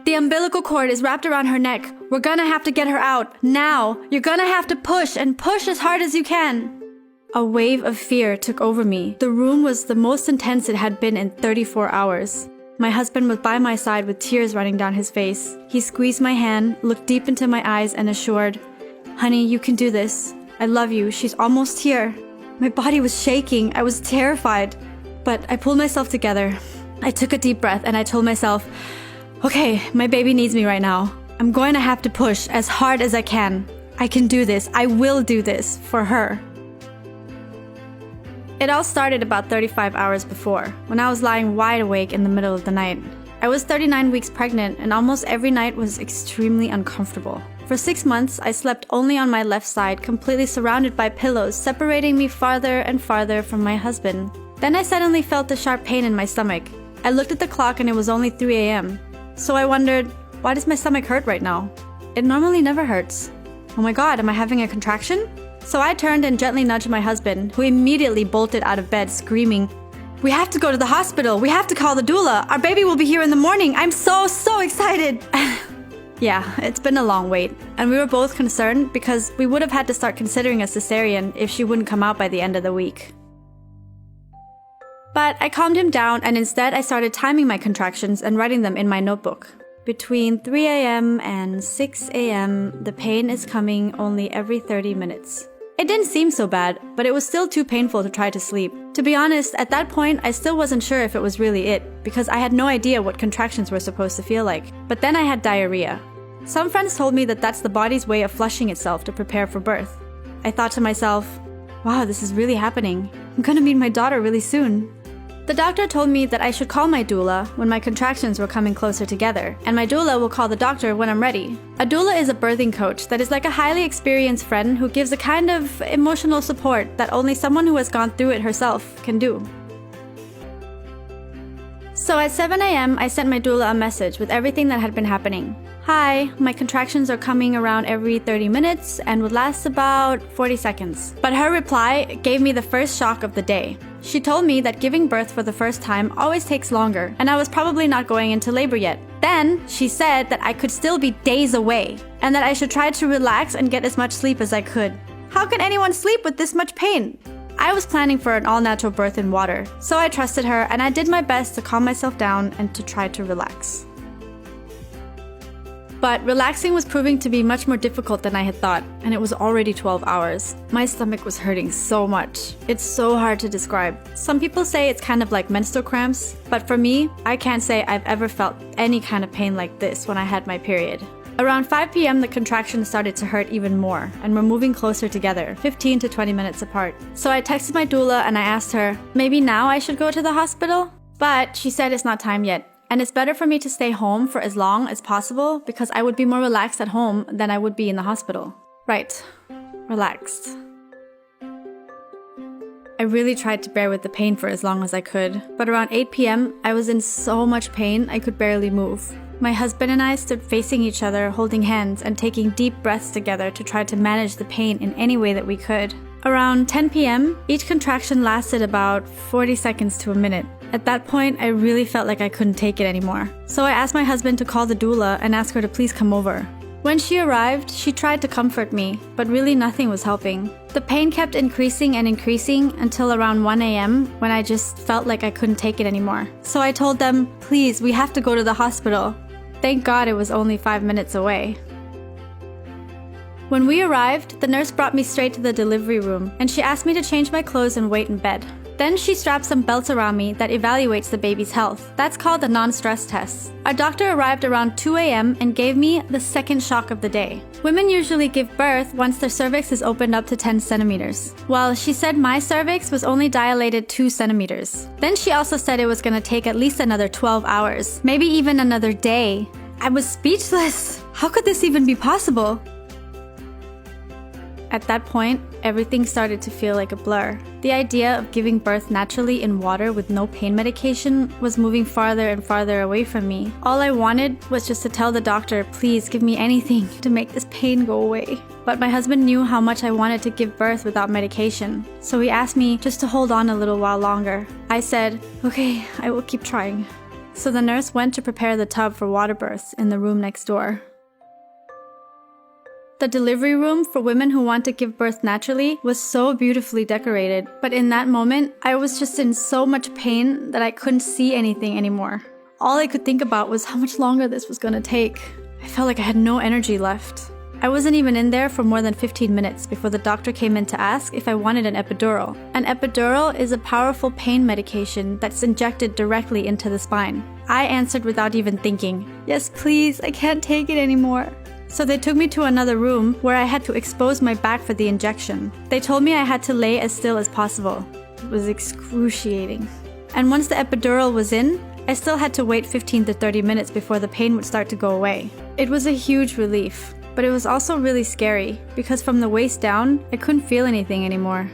The umbilical cord is wrapped around her neck. We're gonna have to get her out. Now! You're gonna have to push and push as hard as you can. A wave of fear took over me. The room was the most intense it had been in 34 hours. My husband was by my side with tears running down his face. He squeezed my hand, looked deep into my eyes and assured, "Honey, you can do this. I love you. She's almost here." My body was shaking. I was terrified. But I pulled myself together. I took a deep breath and I told myself, okay, my baby needs me right now. I'm going to have to push as hard as I can. I can do this. I will do this for her. It all started about 35 hours before, when I was lying wide awake in the middle of the night. I was 39 weeks pregnant and almost every night was extremely uncomfortable. For 6 months, I slept only on my left side, completely surrounded by pillows, separating me farther and farther from my husband. Then I suddenly felt a sharp pain in my stomach. I looked at the clock and it was only 3 a.m. So I wondered, why does my stomach hurt right now? It normally never hurts. Oh my god, am I having a contraction? So I turned and gently nudged my husband, who immediately bolted out of bed, screaming, "We have to go to the hospital! We have to call the doula! Our baby will be here in the morning! I'm so excited!" Yeah, it's been a long wait, and we were both concerned because we would have had to start considering a cesarean if she wouldn't come out by the end of the week. But I calmed him down and instead I started timing my contractions and writing them in my notebook. Between 3 a.m. and 6 a.m., the pain is coming only every 30 minutes. It didn't seem so bad, but it was still too painful to try to sleep. To be honest, at that point, I still wasn't sure if it was really it, because I had no idea what contractions were supposed to feel like. But then I had diarrhea. Some friends told me that that's the body's way of flushing itself to prepare for birth. I thought to myself, wow, this is really happening. I'm gonna meet my daughter really soon. The doctor told me that I should call my doula when my contractions were coming closer together, and my doula will call the doctor when I'm ready. A doula is a birthing coach that is like a highly experienced friend who gives a kind of emotional support that only someone who has gone through it herself can do. So at 7 a.m., I sent my doula a message with everything that had been happening. Hi, my contractions are coming around every 30 minutes and would last about 40 seconds. But her reply gave me the first shock of the day. She told me that giving birth for the first time always takes longer, and I was probably not going into labor yet. Then, she said that I could still be days away, and that I should try to relax and get as much sleep as I could. How can anyone sleep with this much pain? I was planning for an all-natural birth in water, so I trusted her and I did my best to calm myself down and to try to relax. But relaxing was proving to be much more difficult than I had thought, and it was already 12 hours. My stomach was hurting so much. It's so hard to describe. Some people say it's kind of like menstrual cramps, but for me, I can't say I've ever felt any kind of pain like this when I had my period. Around 5 p.m., the contractions started to hurt even more, and were moving closer together, 15 to 20 minutes apart. So I texted my doula and I asked her, maybe now I should go to the hospital? But she said it's not time yet. And it's better for me to stay home for as long as possible because I would be more relaxed at home than I would be in the hospital. Right. Relaxed. I really tried to bear with the pain for as long as I could, but around 8 p.m., I was in so much pain I could barely move. My husband and I stood facing each other, holding hands and taking deep breaths together to try to manage the pain in any way that we could. Around 10 p.m., each contraction lasted about 40 seconds to a minute. At that point, I really felt like I couldn't take it anymore. So I asked my husband to call the doula and ask her to please come over. When she arrived, she tried to comfort me, but really nothing was helping. The pain kept increasing and increasing until around 1 a.m. when I just felt like I couldn't take it anymore. So I told them, please, we have to go to the hospital. Thank God it was only 5 minutes away. When we arrived, the nurse brought me straight to the delivery room, and she asked me to change my clothes and wait in bed. Then she strapped some belts around me that evaluates the baby's health. That's called a non-stress test. Our doctor arrived around 2 a.m. and gave me the second shock of the day. Women usually give birth once their cervix is opened up to 10 centimeters. Well, she said my cervix was only dilated 2 centimeters. Then she also said it was going to take at least another 12 hours, maybe even another day. I was speechless. How could this even be possible? At that point, everything started to feel like a blur. The idea of giving birth naturally in water with no pain medication was moving farther and farther away from me. All I wanted was just to tell the doctor, please give me anything to make this pain go away. But my husband knew how much I wanted to give birth without medication, so he asked me just to hold on a little while longer. I said, okay, I will keep trying. so the nurse went to prepare the tub for water births in the room next door. The delivery room for women who want to give birth naturally was so beautifully decorated, but in that moment, I was just in so much pain that I couldn't see anything anymore. All I could think about was how much longer this was gonna take. I felt like I had no energy left. I wasn't even in there for more than 15 minutes before the doctor came in to ask if I wanted an epidural. An epidural is a powerful pain medication that's injected directly into the spine. I answered without even thinking, "Yes, please, I can't take it anymore." So they took me to another room where I had to expose my back for the injection. They told me I had to lay as still as possible. It was excruciating. And once the epidural was in, I still had to wait 15 to 30 minutes before the pain would start to go away. It was a huge relief. But it was also really scary, because from the waist down, I couldn't feel anything anymore.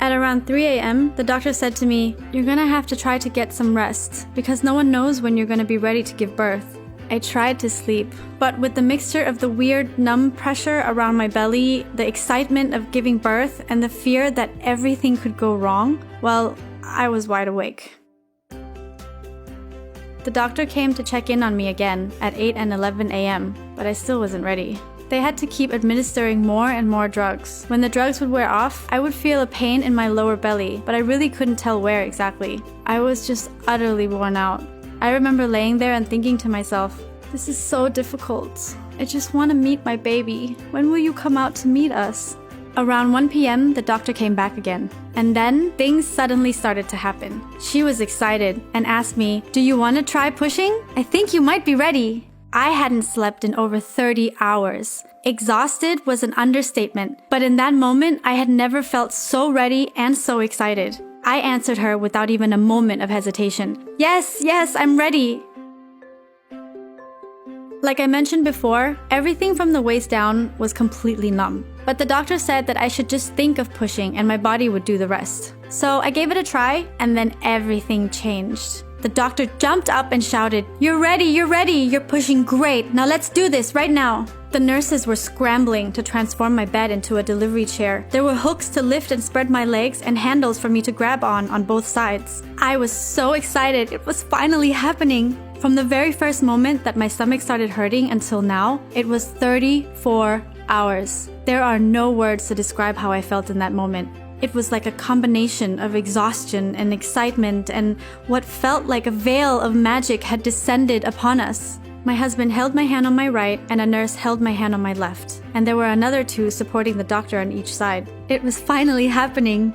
At around 3 a.m., the doctor said to me, "You're gonna have to try to get some rest, because no one knows when you're gonna be ready to give birth." I tried to sleep, but with the mixture of the weird numb pressure around my belly, the excitement of giving birth, and the fear that everything could go wrong, well, I was wide awake. The doctor came to check in on me again at 8 and 11 a.m., but I still wasn't ready. They had to keep administering more and more drugs. When the drugs would wear off, I would feel a pain in my lower belly, but I really couldn't tell where exactly. I was just utterly worn out. I remember laying there and thinking to myself, "This is so difficult. I just want to meet my baby. When will you come out to meet us?" Around 1 p.m., the doctor came back again. And then, things suddenly started to happen. She was excited and asked me, "Do you want to try pushing? I think you might be ready." I hadn't slept in over 30 hours. Exhausted was an understatement, but in that moment, I had never felt so ready and so excited. I answered her without even a moment of hesitation. Yes, I'm ready." Like I mentioned before, everything from the waist down was completely numb. But the doctor said that I should just think of pushing and my body would do the rest. So I gave it a try, and then everything changed. The doctor jumped up and shouted, you're ready, you're pushing great, now let's do this right now." The nurses were scrambling to transform my bed into a delivery chair. There were hooks to lift and spread my legs and handles for me to grab on both sides. I was so excited, it was finally happening. From the very first moment that my stomach started hurting until now, it was 34 hours. There are no words to describe how I felt in that moment. It was like a combination of exhaustion and excitement, and what felt like a veil of magic had descended upon us. My husband held my hand on my right, and a nurse held my hand on my left, and there were another two supporting the doctor on each side. It was finally happening.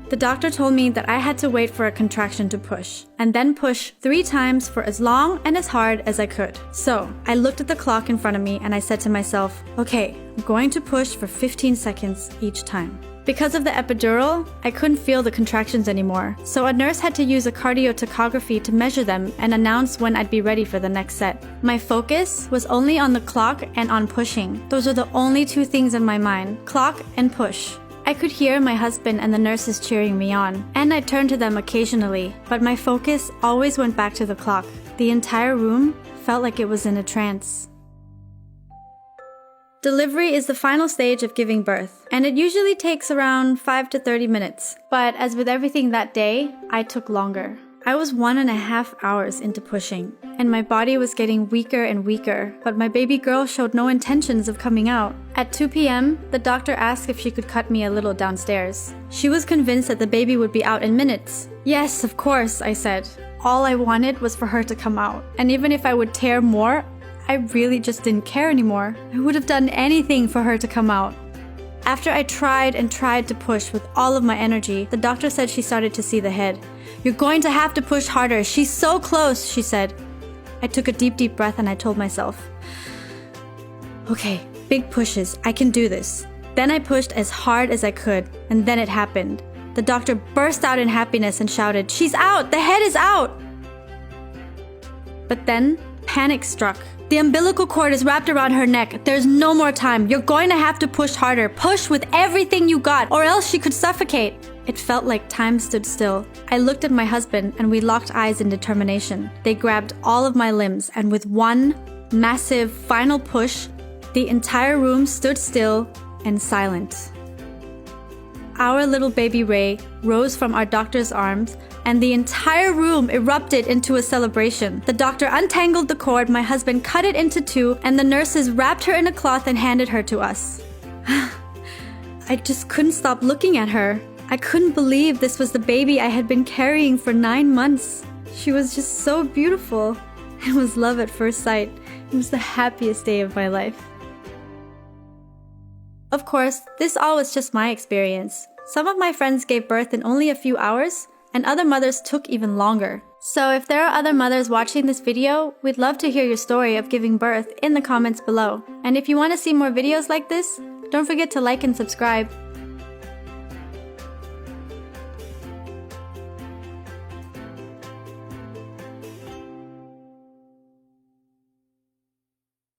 The doctor told me that I had to wait for a contraction to push, and then push 3 times for as long and as hard as I could. So, I looked at the clock in front of me and I said to myself, okay, I'm going to push for 15 seconds each time. Because of the epidural, I couldn't feel the contractions anymore, so a nurse had to use a cardiotocography to measure them and announce when I'd be ready for the next set. My focus was only on the clock and on pushing. Those are the only 2 things in my mind, clock and push. I could hear my husband and the nurses cheering me on, and I turned to them occasionally, but my focus always went back to the clock. The entire room felt like it was in a trance. Delivery is the final stage of giving birth, and it usually takes around 5 to 30 minutes. But as with everything that day, I took longer. I was 1.5 hours into pushing, and my body was getting weaker and weaker, but my baby girl showed no intentions of coming out. At 2 p.m., the doctor asked if she could cut me a little downstairs. She was convinced that the baby would be out in minutes. Yes, of course, I said. All I wanted was for her to come out, and even if I would tear more, I really just didn't care anymore. I would have done anything for her to come out. After I tried and tried to push with all of my energy, the doctor said she started to see the head. You're going to have to push harder. She's so close, she said. I took a deep breath and I told myself, okay, big pushes. I can do this. Then I pushed as hard as I could, and then it happened. The doctor burst out in happiness and shouted, she's out! The head is out! But then, panic struck. The umbilical cord is wrapped around her neck. There's no more time. You're going to have to push harder. Push with everything you got, or else she could suffocate. It felt like time stood still. I looked at my husband and we locked eyes in determination. They grabbed all of my limbs, and with one massive final push, the entire room stood still and silent. our little baby Ray rose from our doctor's arms, and the entire room erupted into a celebration. The doctor untangled the cord, my husband cut it into two, and the nurses wrapped her in a cloth and handed her to us. I just couldn't stop looking at her. I couldn't believe this was the baby I had been carrying for 9 months. She was just so beautiful. It was love at first sight. It was the happiest day of my life. Of course, this all was just my experience. Some of my friends gave birth in only a few hours, and other mothers took even longer. So if there are other mothers watching this video, we'd love to hear your story of giving birth in the comments below. And if you want to see more videos like this, don't forget to like and subscribe.